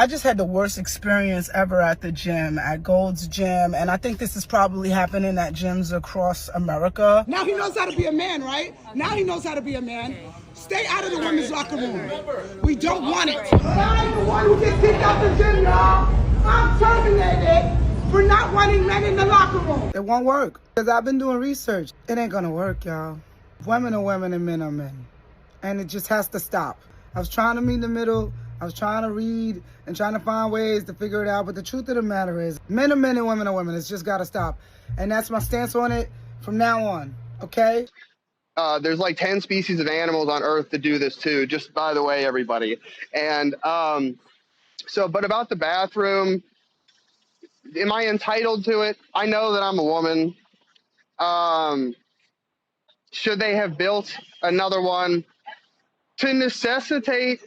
I just had the worst experience ever at the gym, at Gold's Gym, and I think this is probably happening at gyms across America. Now he knows how to be a man, right? Now he knows how to be a man. Stay out of the women's locker room. We don't want it. I'm the one who gets kicked out the gym, y'all. I'm terminated for not wanting men in the locker room. It won't work, because I've been doing research. It ain't gonna work, y'all. Women are women and men are men. And it just has to stop. I was trying to meet in the middle. I was trying to read and trying to find ways to figure it out. But the truth of the matter is, men are men and women are women. It's just got to stop. And that's my stance on it from now on, okay? There's like 10 species of animals on Earth that do this too, just by the way, everybody. And but about the bathroom, am I entitled to it? I know that I'm a woman. Should they have built another one to necessitate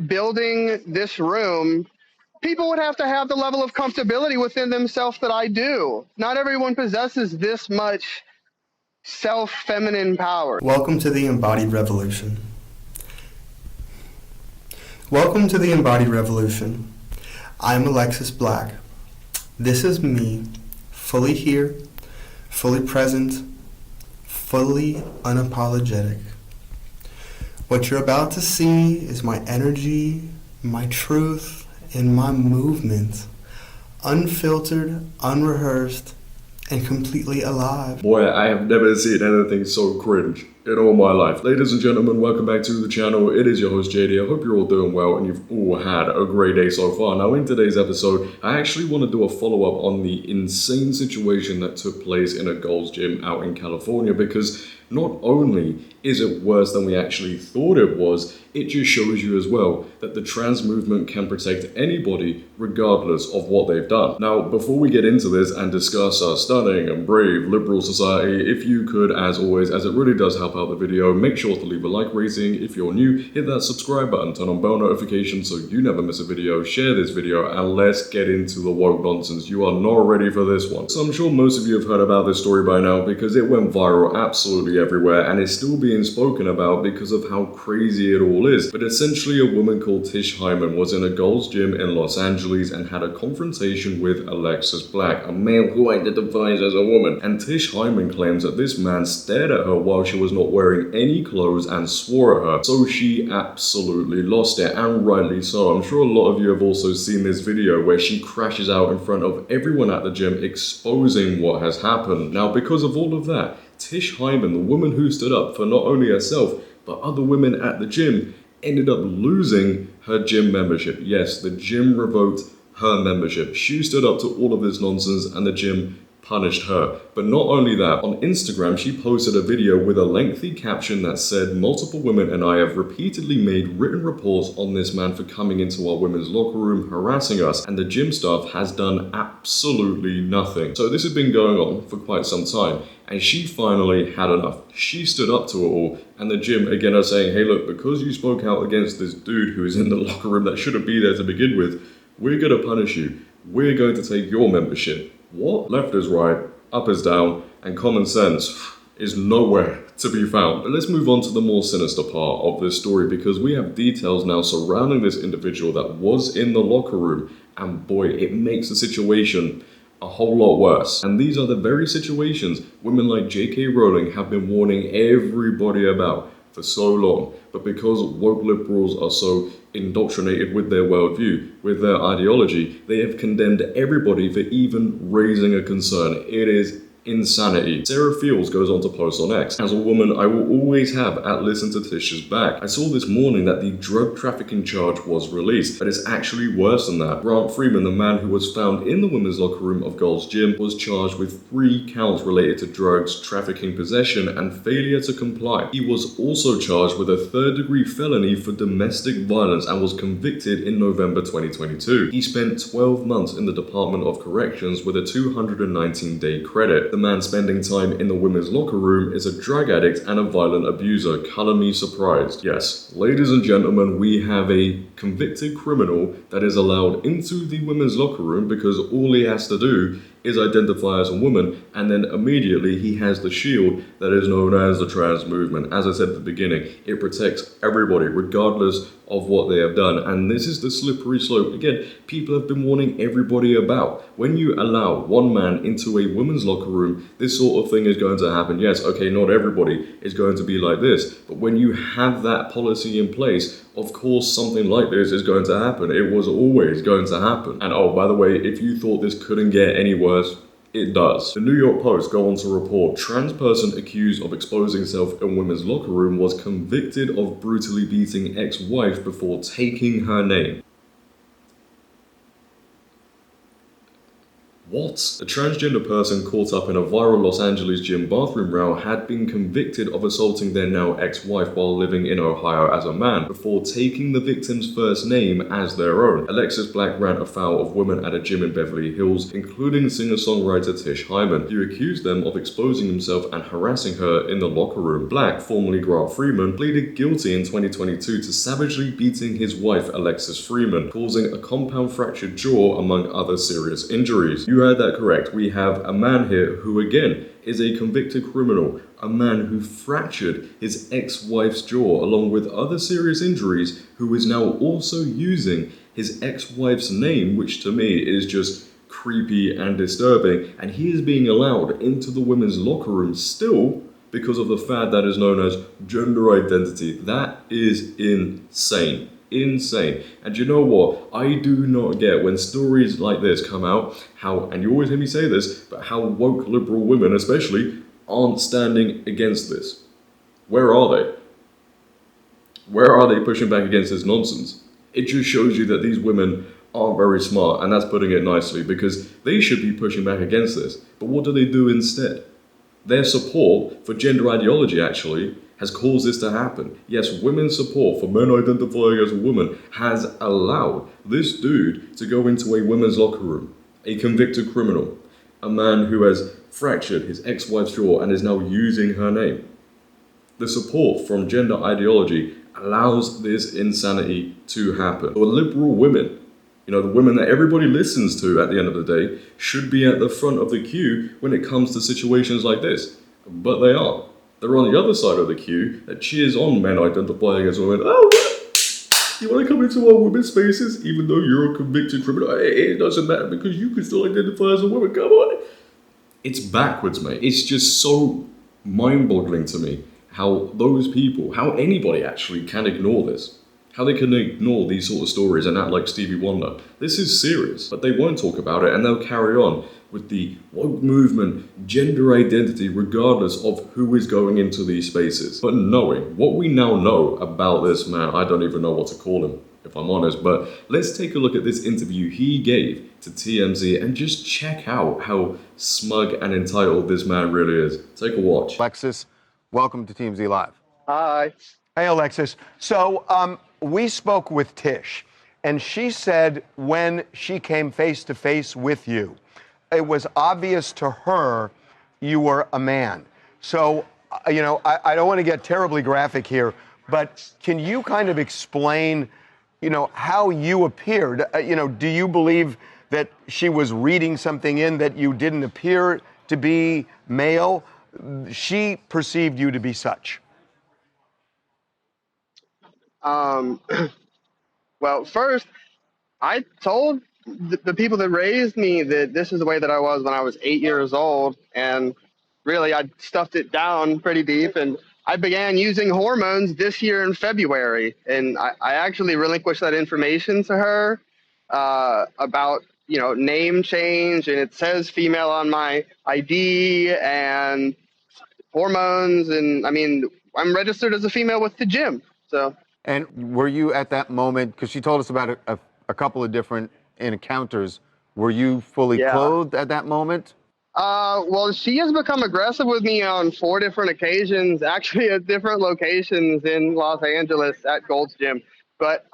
building this room? People would have to have the level of comfortability within themselves that I do. Not everyone possesses this much self-feminine power. Welcome to the Embodied Revolution. Welcome to the Embodied Revolution. I'm Alexis Black. This is me, fully here, fully present, fully unapologetic. What you're about to see is my energy, my truth, and my movement, unfiltered, unrehearsed, and completely alive. Boy, I have never seen anything so cringe in all my life. Ladies and gentlemen, welcome back to the channel. It is your host JD. I hope you're all doing well and you've all had a great day so far. Now in today's episode, I actually want to do a follow-up on the insane situation that took place in a Gold's Gym out in California, because not only is it worse than we actually thought it was, it just shows you as well that the trans movement can protect anybody regardless of what they've done. Now, before we get into this and discuss our stunning and brave liberal society, if you could, as always, as it really does help out the video, make sure to leave a like rating. If you're new, hit that subscribe button, turn on bell notifications so you never miss a video, share this video, and let's get into the woke nonsense. You are not ready for this one. So I'm sure most of you have heard about this story by now because it went viral absolutely everywhere and is still being spoken about because of how crazy it all is. But essentially, a woman called Tish Hyman was in a Gold's Gym in Los Angeles and had a confrontation with Alexis Black, a male who identifies as a woman. And Tish Hyman claims that this man stared at her while she was not wearing any clothes and swore at her. So she absolutely lost it, and rightly so. I'm sure a lot of you have also seen this video where she crashes out in front of everyone at the gym, exposing what has happened. Now, because of all of that, Tish Hyman, the woman who stood up for not only herself, but other women at the gym, ended up losing her gym membership. Yes, the gym revoked her membership. She stood up to all of this nonsense and the gym punished her. But not only that, on Instagram she posted a video with a lengthy caption that said, "Multiple women and I have repeatedly made written reports on this man for coming into our women's locker room, harassing us, and the gym staff has done absolutely nothing." So this has been going on for quite some time, and she finally had enough. She stood up to it all, and the gym again are saying, "Hey look, because you spoke out against this dude who is in the locker room that shouldn't be there to begin with, we're gonna punish you. We're going to take your membership." What? Left is right, up is down, and common sense is nowhere to be found. But let's move on to the more sinister part of this story, because we have details now surrounding this individual that was in the locker room, and boy, it makes the situation a whole lot worse. And these are the very situations women like J.K. Rowling have been warning everybody about for so long. But because woke liberals are so indoctrinated with their worldview, with their ideology, they have condemned everybody for even raising a concern. It is insanity. Sarah Fields goes on to post on X, "As a woman, I will always have at listen to Tish's back. I saw this morning that the drug trafficking charge was released, but it's actually worse than that. Grant Freeman, the man who was found in the women's locker room of Gold's Gym, was charged with 3 counts related to drugs, trafficking, possession, and failure to comply. He was also charged with a 3rd-degree felony for domestic violence and was convicted in November 2022. He spent 12 months in the Department of Corrections with a 219-day credit. The man spending time in the women's locker room is a drug addict and a violent abuser. Color me surprised." Yes, ladies and gentlemen, we have a convicted criminal that is allowed into the women's locker room because all he has to do is identified as a woman, and then immediately he has the shield that is known as the trans movement. As I said at the beginning, it protects everybody regardless of what they have done, and this is the slippery slope again people have been warning everybody about. When you allow one man into a women's locker room, this sort of thing is going to happen. Yes, okay, not everybody is going to be like this, but when you have that policy in place, of course something like this is going to happen. It was always going to happen. And oh, by the way, if you thought this couldn't get any worse, it does. The New York Post go on to report, trans person accused of exposing self in women's locker room was convicted of brutally beating ex-wife before taking her name. What? A transgender person caught up in a viral Los Angeles gym bathroom row had been convicted of assaulting their now ex-wife while living in Ohio as a man, before taking the victim's first name as their own. Alexis Black ran afoul of women at a gym in Beverly Hills, including singer-songwriter Tish Hyman, who accused them of exposing himself and harassing her in the locker room. Black, formerly Grant Freeman, pleaded guilty in 2022 to savagely beating his wife Alexis Freeman, causing a compound fractured jaw among other serious injuries. You heard that correct. We have a man here who, again, is a convicted criminal, a man who fractured his ex-wife's jaw along with other serious injuries, who is now also using his ex-wife's name, which to me is just creepy and disturbing, and he is being allowed into the women's locker room still because of the fad that is known as gender identity. That is insane. Insane. And you know what? I do not get when stories like this come out, how, and you always hear me say this, but how woke liberal women especially aren't standing against this. Where are they? Where are they pushing back against this nonsense? It just shows you that these women aren't very smart, and that's putting it nicely, because they should be pushing back against this. But what do they do instead? Their support for gender ideology actually has caused this to happen. Yes, women's support for men identifying as a woman has allowed this dude to go into a women's locker room, a convicted criminal, a man who has fractured his ex-wife's jaw and is now using her name. The support from gender ideology allows this insanity to happen. The liberal women, you know, the women that everybody listens to at the end of the day, should be at the front of the queue when it comes to situations like this. But they are. They're on the other side of the queue that cheers on men identifying as women. Oh, what? You want to come into our women's spaces even though you're a convicted criminal? It doesn't matter because you can still identify as a woman. Come on. It's backwards, mate. It's just so mind-boggling to me how those people, how anybody actually can ignore this. How they can ignore these sort of stories and act like Stevie Wonder. This is serious, but they won't talk about it and they'll carry on with the woke movement, gender identity, regardless of who is going into these spaces. But knowing what we now know about this man, I don't even know what to call him, if I'm honest, but let's take a look at this interview he gave to TMZ and just check out how smug and entitled this man really is. Take a watch. Alexis, welcome to TMZ Live. Hi. Hey, Alexis. So we spoke with Tish, and she said when she came face to face with you, it was obvious to her you were a man. So, you know, I don't want to get terribly graphic here, but can you kind of explain, you know, how you appeared? You know, do you believe that she was reading something in that you didn't appear to be male? She perceived you to be such. Well, first, I told the people that raised me that this is the way that I was when I was 8 years old, and really I stuffed it down pretty deep, and I began using hormones this year in February, and I actually relinquished that information to her about, you know, name change, and it says female on my ID, and hormones, and I mean, I'm registered as a female with the gym, so. And were you at that moment, because she told us about a couple of different encounters, were you fully clothed at that moment? Well, she has become aggressive with me on 4 different occasions, actually at different locations in Los Angeles at Gold's Gym. But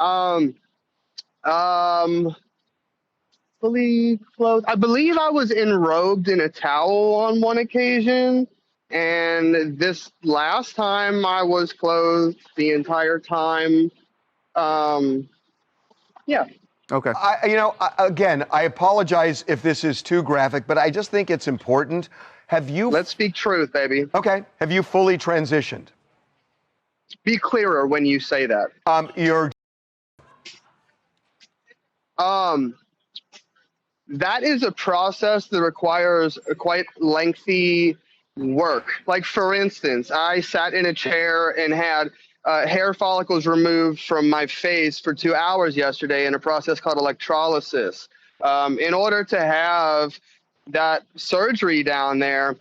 fully clothed. I believe I was enrobed in a towel on one occasion, and this last time I was clothed the entire time. Yeah. Okay. Again, I apologize if this is too graphic, but I just think it's important. Have you? Let's speak truth, baby. Okay. Have you fully transitioned? Be clearer when you say that. You're. That is a process that requires a quite lengthy work. Like, for instance, I sat in a chair and had hair follicles removed from my face for 2 hours yesterday in a process called electrolysis. In order to have that surgery down there,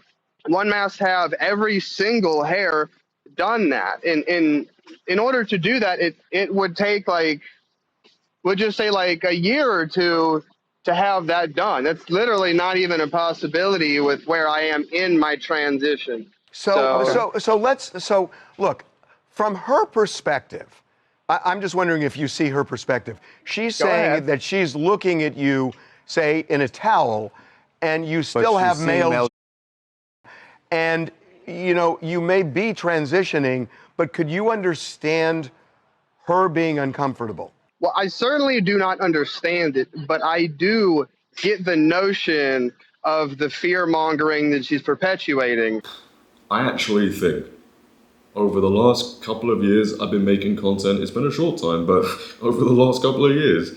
one must have every single hair done that. In order to do that, it would take we'll just say like a year or two to have that done. That's literally not even a possibility with where I am in my transition. So look, from her perspective, I'm just wondering if you see her perspective. She's saying that she's looking at you, say, in a towel, and you still have male. And, you may be transitioning, but could you understand her being uncomfortable? Well, I certainly do not understand it, but I do get the notion of the fear-mongering that she's perpetuating. I actually think over the last couple of years I've been making content. It's been a short time, but over the last couple of years,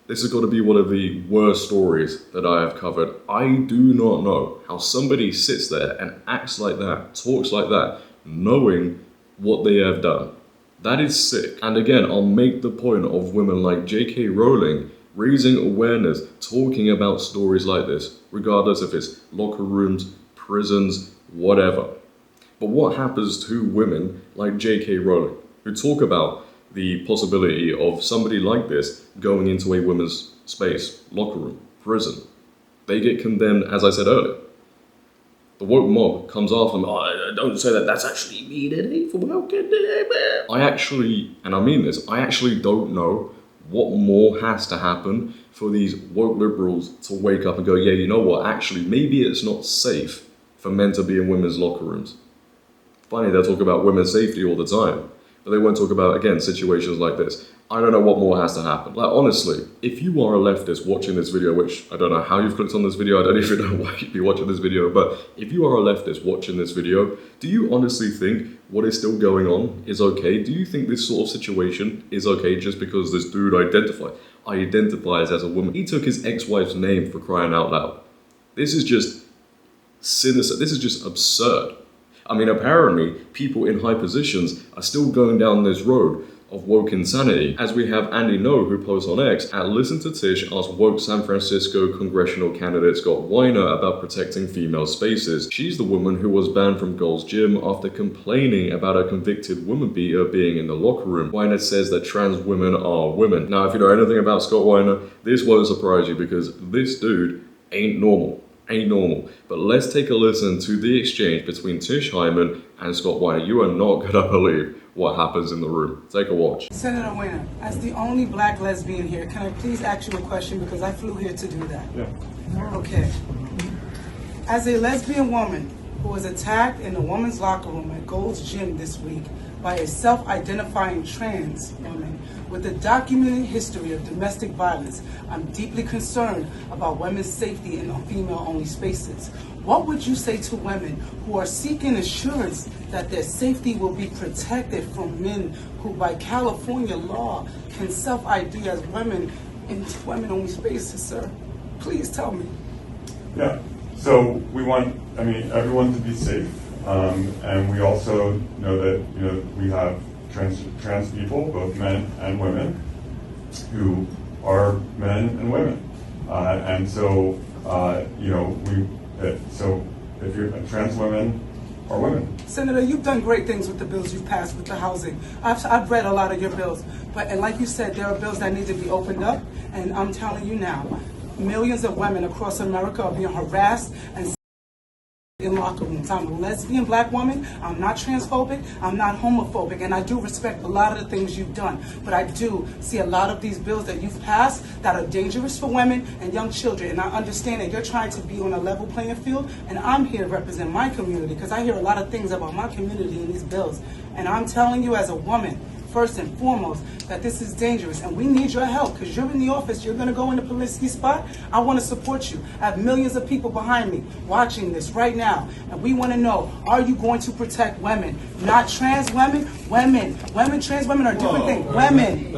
this has got to be one of the worst stories that I have covered. I do not know how somebody sits there and acts like that, talks like that, knowing what they have done. That is sick. And again, I'll make the point of women like J.K. Rowling raising awareness, talking about stories like this, regardless if it's locker rooms, prisons, whatever. But what happens to women like J.K. Rowling, who talk about the possibility of somebody like this going into a women's space, locker room, prison? They get condemned, as I said earlier. The woke mob comes after them. Oh, don't say that. That's actually mean and hateful. How can they? I actually don't know what more has to happen for these woke liberals to wake up and go, yeah, you know what? Actually, maybe it's not safe for men to be in women's locker rooms. Funny, they'll talk about women's safety all the time, but they won't talk about, again, situations like this. I don't know what more has to happen. Like, honestly, if you are a leftist watching this video, which I don't know how you've clicked on this video, I don't even know why you'd be watching this video, but if you are a leftist watching this video, do you honestly think what is still going on is okay? Do you think this sort of situation is okay just because this dude identifies as a woman? He took his ex-wife's name, for crying out loud. This is just sinister. This is just absurd. I mean, apparently, people in high positions are still going down this road of woke insanity, as we have Andy No, who posts on X at Listen to Tish asks woke San Francisco congressional candidate Scott Weiner about protecting female spaces. She's the woman who was banned from Gold's Gym after complaining about a convicted woman beater being in the locker room. Weiner says that trans women are women. Now, if you know anything about Scott Weiner, this won't surprise you because this dude ain't normal. But let's take a listen to the exchange between Tish Hyman and Scott Weiner. You are not gonna believe what happens in the room. Take a watch. Senator Weiner, as the only black lesbian here, can I please ask you a question because I flew here to do that? Yeah. Okay. As a lesbian woman who was attacked in the women's locker room at Gold's Gym this week by a self-identifying trans woman with a documented history of domestic violence, I'm deeply concerned about women's safety in female-only spaces. What would you say to women who are seeking assurance that their safety will be protected from men who, by California law, can self-ID as women in women-only spaces, sir? Please tell me. Yeah, so we want, everyone to be safe, and we also know that, we have trans people, both men and women, who are men and women, and so, so if you're trans women are women. Senator, you've done great things with the bills you've passed with the housing. I've read a lot of your bills, and like you said, there are bills that need to be opened up, and I'm telling you now, millions of women across America are being harassed and in locker rooms. I'm a lesbian black woman. I'm not transphobic. I'm not homophobic. And I do respect a lot of the things you've done. But I do see a lot of these bills that you've passed that are dangerous for women and young children. And I understand that you're trying to be on a level playing field. And I'm here to represent my community because I hear a lot of things about my community in these bills. And I'm telling you as a woman, first and foremost, that this is dangerous and we need your help because you're in the office. You're going to go in the Polisky spot. I want to support you. I have millions of people behind me watching this right now. And we want to know, are you going to protect women? Not trans women, women. Trans women are different things. Women.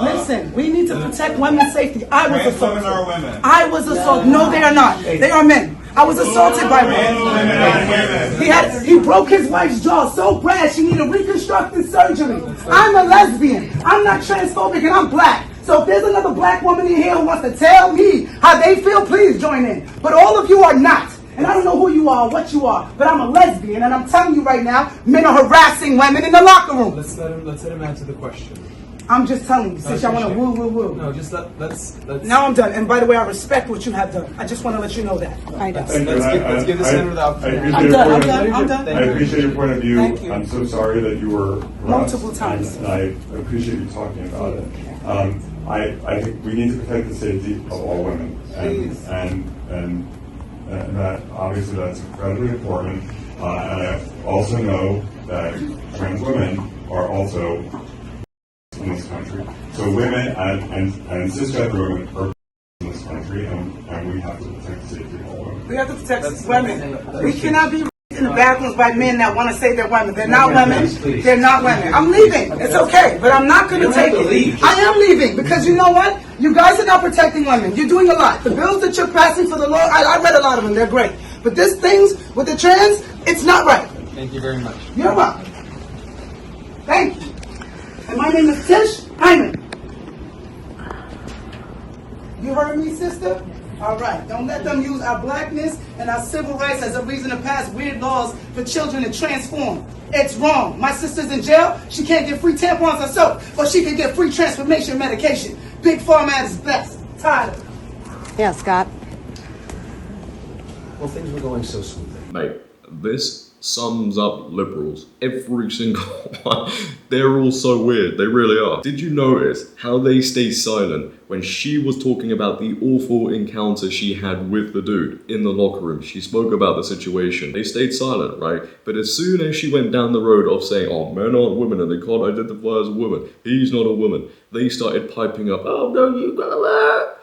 Listen, we need to protect women's safety. I was assaulted. Women are women. I was assaulted. No, they are not. They are men. I was assaulted by one. He broke his wife's jaw so bad she needed reconstructive surgery. I'm a lesbian. I'm not transphobic and I'm black. So if there's another black woman in here who wants to tell me how they feel, please join in. But all of you are not. And I don't know who you are, what you are, but I'm a lesbian and I'm telling you right now, men are harassing women in the locker room. Let's let him answer the question. I'm just telling you, since y'all want to woo. No, just let's. Now I'm done. And by the way, I respect what you have done. I just want to let you know that. Let's give the senator the opportunity. I'm done. I appreciate your point of view. Thank you. I'm so sorry that you were harassed, Multiple times. and I appreciate you talking about it. I think we need to protect the safety of all women, and that obviously that's incredibly important. And I also know that trans women are also in this country. So women and cisgender women are in this country, and we have to protect the safety of all women. We have to protect women. We cannot be in the bathrooms by men that want to say they're women. They're not women. They're not women. I'm leaving. It's okay, but I'm not going to take it. I am leaving because you know what? You guys are not protecting women. You're doing a lot. The bills that you're passing for the law, I read a lot of them. They're great. But this things with the trans, it's not right. Thank you very much. You're welcome. Thank you. And my name is Tish Hyman. You heard me, sister? All right. Don't let them use our blackness and our civil rights as a reason to pass weird laws for children to transform. It's wrong. My sister's in jail. She can't get free tampons or soap, but she can get free transformation medication. Big Pharma at its best. Tired of it. Yeah, Scott. Well, things were going so smoothly. Mate, this sums up liberals. Every single one. They're all so weird. They really are. Did you notice how they stay silent when she was talking about the awful encounter she had with the dude in the locker room? She spoke about the situation. They stayed silent, right? But as soon as she went down the road of saying, oh, men aren't women and they can't identify as a woman, he's not a woman, they started piping up, oh no, you got that.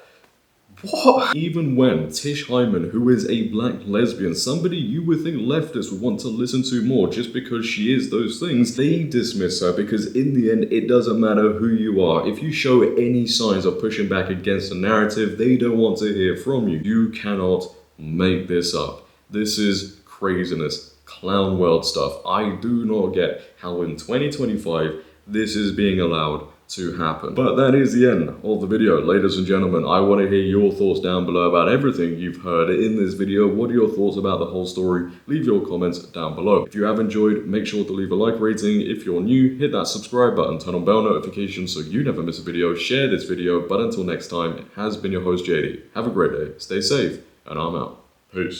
What? Even when Tish Hyman, who is a black lesbian, somebody you would think leftists would want to listen to more just because she is those things, they dismiss her because in the end, it doesn't matter who you are. If you show any signs of pushing back against the narrative, they don't want to hear from you. You cannot make this up. This is craziness, clown world stuff. I do not get how in 2025, this is being allowed to happen. But that is the end of the video, ladies and gentlemen. I want to hear your thoughts down below about everything you've heard in this video. What are your thoughts about the whole story? Leave your comments down below. If you have enjoyed, make sure to leave a like rating. If you're new, hit that subscribe button, turn on bell notifications so you never miss a video, share this video. But until next time, it has been your host JD. Have a great day, stay safe, and I'm out. Peace.